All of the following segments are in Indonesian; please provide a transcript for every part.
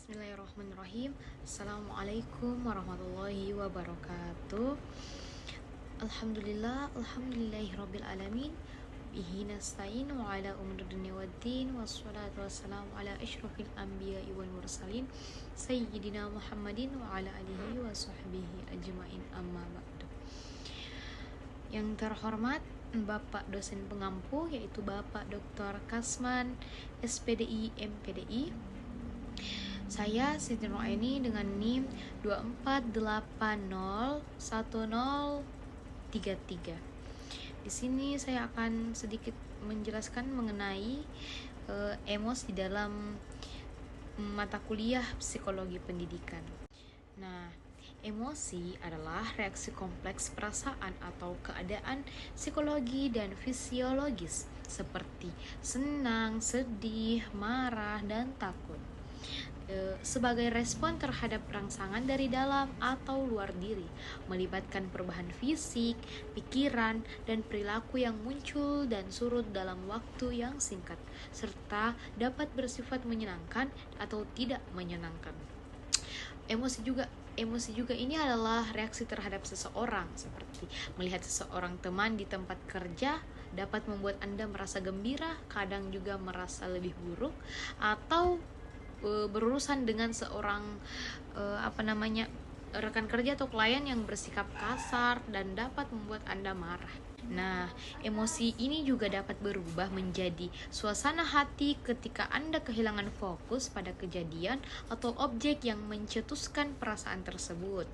Bismillahirrahmanirrahim. Assalamualaikum warahmatullahi wabarakatuh. Alhamdulillahirabbil alamin. Bihi nasta'in wa ala umuri dunya waddin wassalatu wassalamu ala asyrofil anbiya'i wal mursalin sayyidina Muhammadin wa ala alihi wa sahbihi ajmain, amma ba'du. Yang terhormat Bapak dosen pengampu yaitu Bapak Dr. Kasman SPDI MPDI. Saya Siti Nuraini dengan NIM 24801033. Di sini saya akan sedikit menjelaskan mengenai emosi dalam mata kuliah psikologi pendidikan. Nah, emosi adalah reaksi kompleks perasaan atau keadaan psikologi dan fisiologis seperti senang, sedih, marah, dan takut. Sebagai respon terhadap rangsangan dari dalam atau luar diri, melibatkan perubahan fisik, pikiran, dan perilaku yang muncul dan surut dalam waktu yang singkat, serta dapat bersifat menyenangkan atau tidak menyenangkan. Emosi juga ini adalah reaksi terhadap seseorang, seperti melihat seseorang teman di tempat kerja dapat membuat Anda merasa gembira, kadang juga merasa lebih buruk, atau berurusan dengan seorang rekan kerja atau klien yang bersikap kasar dan dapat membuat Anda marah. Nah, emosi ini juga dapat berubah menjadi suasana hati ketika Anda kehilangan fokus pada kejadian atau objek yang mencetuskan perasaan tersebut.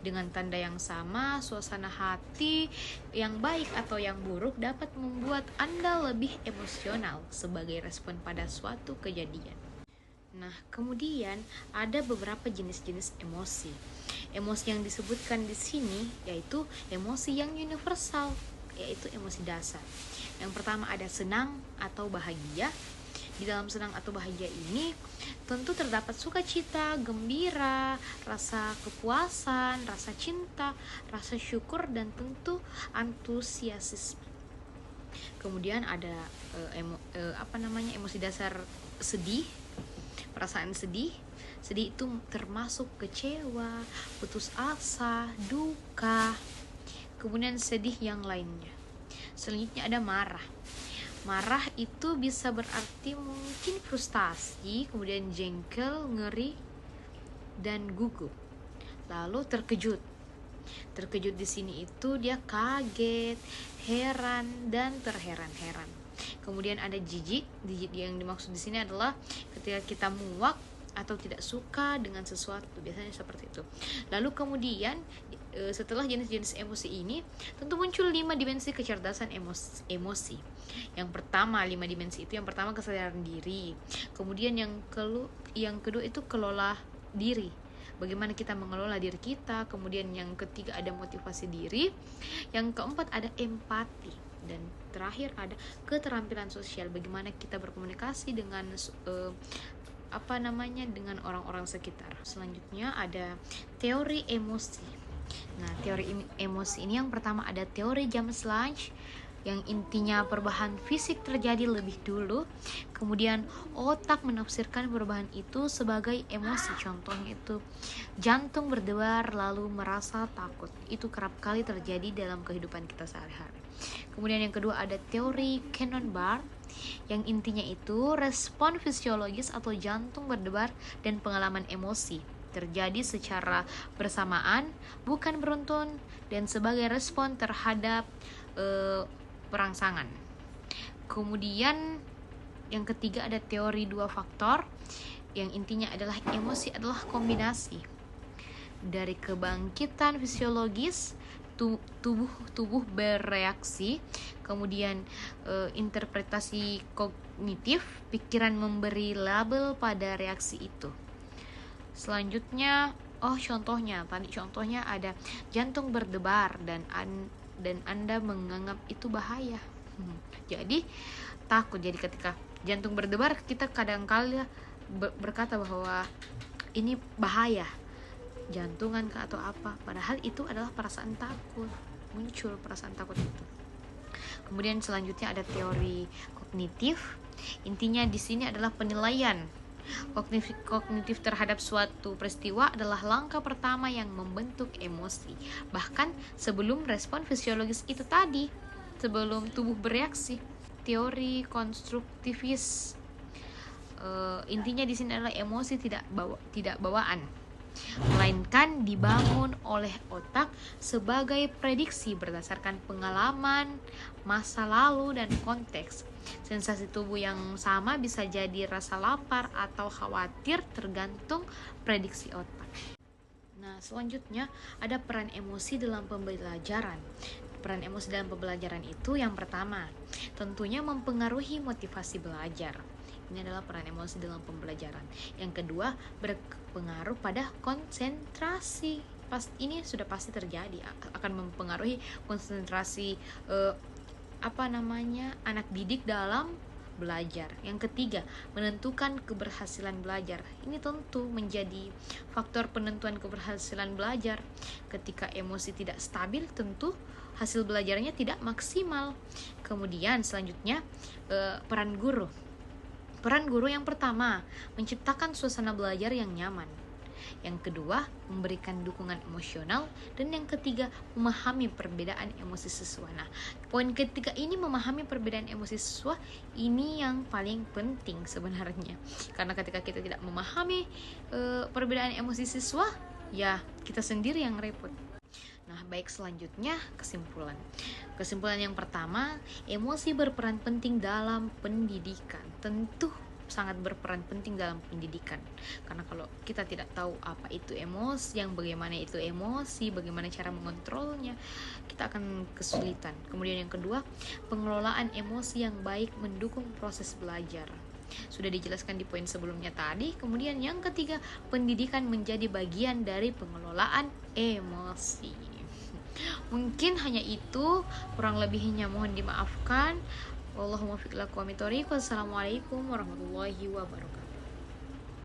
Dengan tanda yang sama, suasana hati yang baik atau yang buruk dapat membuat Anda lebih emosional sebagai respon pada suatu kejadian. Nah, kemudian ada beberapa jenis-jenis emosi. Emosi yang disebutkan di sini yaitu emosi yang universal, yaitu emosi dasar. Yang pertama ada senang atau bahagia. Di dalam senang atau bahagia ini tentu terdapat sukacita, gembira, rasa kepuasan, rasa cinta, rasa syukur, dan tentu antusiasme. Kemudian ada emosi dasar sedih. Perasaan sedih itu termasuk kecewa, putus asa, duka, kemudian sedih yang lainnya. Selanjutnya ada marah. Marah itu bisa berarti mungkin frustasi, kemudian jengkel, ngeri, dan gugup. Lalu terkejut. Terkejut di sini itu dia kaget, heran, dan terheran-heran. Kemudian ada jijik. Jijik yang dimaksud di sini adalah ketika kita muak atau tidak suka dengan sesuatu, biasanya seperti itu. Lalu kemudian setelah jenis-jenis emosi ini tentu muncul 5 dimensi kecerdasan emosi. Yang pertama 5 dimensi itu, yang pertama kesadaran diri. Kemudian yang kedua itu kelola diri, bagaimana kita mengelola diri kita. Kemudian yang ketiga ada motivasi diri. Yang keempat ada empati. Dan terakhir ada keterampilan sosial, bagaimana kita berkomunikasi dengan dengan orang-orang sekitar. Selanjutnya ada teori emosi. Nah, teori emosi ini yang pertama ada teori James Lange, yang intinya perubahan fisik terjadi lebih dulu, kemudian otak menafsirkan perubahan itu sebagai emosi. Contohnya itu jantung berdebar lalu merasa takut. Itu kerap kali terjadi dalam kehidupan kita sehari-hari. Kemudian yang kedua ada teori Cannon-Barth, yang intinya itu respon fisiologis atau jantung berdebar dan pengalaman emosi terjadi secara bersamaan, bukan beruntun, dan sebagai respon terhadap perangsangan. Kemudian yang ketiga ada teori 2 faktor, yang intinya adalah emosi adalah kombinasi dari kebangkitan fisiologis, tubuh bereaksi, kemudian interpretasi kognitif, pikiran memberi label pada reaksi itu. Selanjutnya contohnya ada jantung berdebar dan Anda menganggap itu bahaya. Jadi takut. Jadi ketika jantung berdebar, kita kadang-kala berkata bahwa ini bahaya, jantungan atau apa, padahal itu adalah perasaan takut. Muncul perasaan takut itu. Kemudian selanjutnya ada teori kognitif. Intinya di sini adalah penilaian Kognitif terhadap suatu peristiwa adalah langkah pertama yang membentuk emosi, bahkan sebelum respon fisiologis itu tadi, sebelum tubuh bereaksi. Teori konstruktivis, intinya di sini adalah emosi tidak bawaan, melainkan dibangun oleh otak sebagai prediksi berdasarkan pengalaman masa lalu dan konteks. Sensasi tubuh yang sama bisa jadi rasa lapar atau khawatir, tergantung prediksi otak. Nah, selanjutnya ada peran emosi dalam pembelajaran. Peran emosi dalam pembelajaran itu yang pertama, tentunya mempengaruhi motivasi belajar. Ini adalah peran emosi dalam pembelajaran. Yang kedua, berpengaruh pada konsentrasi. Ini sudah pasti terjadi, akan mempengaruhi konsentrasi anak didik dalam belajar. Yang ketiga, menentukan keberhasilan belajar. Ini tentu menjadi faktor penentuan keberhasilan belajar. Ketika emosi tidak stabil, tentu hasil belajarnya tidak maksimal. Kemudian selanjutnya, peran guru. Peran guru yang pertama, menciptakan suasana belajar yang nyaman. Yang kedua, memberikan dukungan emosional. Dan yang ketiga, memahami perbedaan emosi siswa. Nah, poin ketiga ini, memahami perbedaan emosi siswa, ini yang paling penting sebenarnya. Karena ketika kita tidak memahami perbedaan emosi siswa, ya kita sendiri yang repot. Nah, baik, selanjutnya kesimpulan. Kesimpulan yang pertama, emosi berperan penting dalam pendidikan. Tentu sangat berperan penting dalam pendidikan. Karena kalau kita tidak tahu apa itu emosi, bagaimana itu emosi, bagaimana cara mengontrolnya, kita akan kesulitan. Kemudian yang kedua, pengelolaan emosi yang baik mendukung proses belajar. Sudah dijelaskan di poin sebelumnya tadi. Kemudian yang ketiga, pendidikan menjadi bagian dari pengelolaan emosi. Mungkin hanya itu, kurang lebihnya mohon dimaafkan. Wallahumma fiq lakum wa thoriq. Wassalamualaikum warahmatullahi wabarakatuh.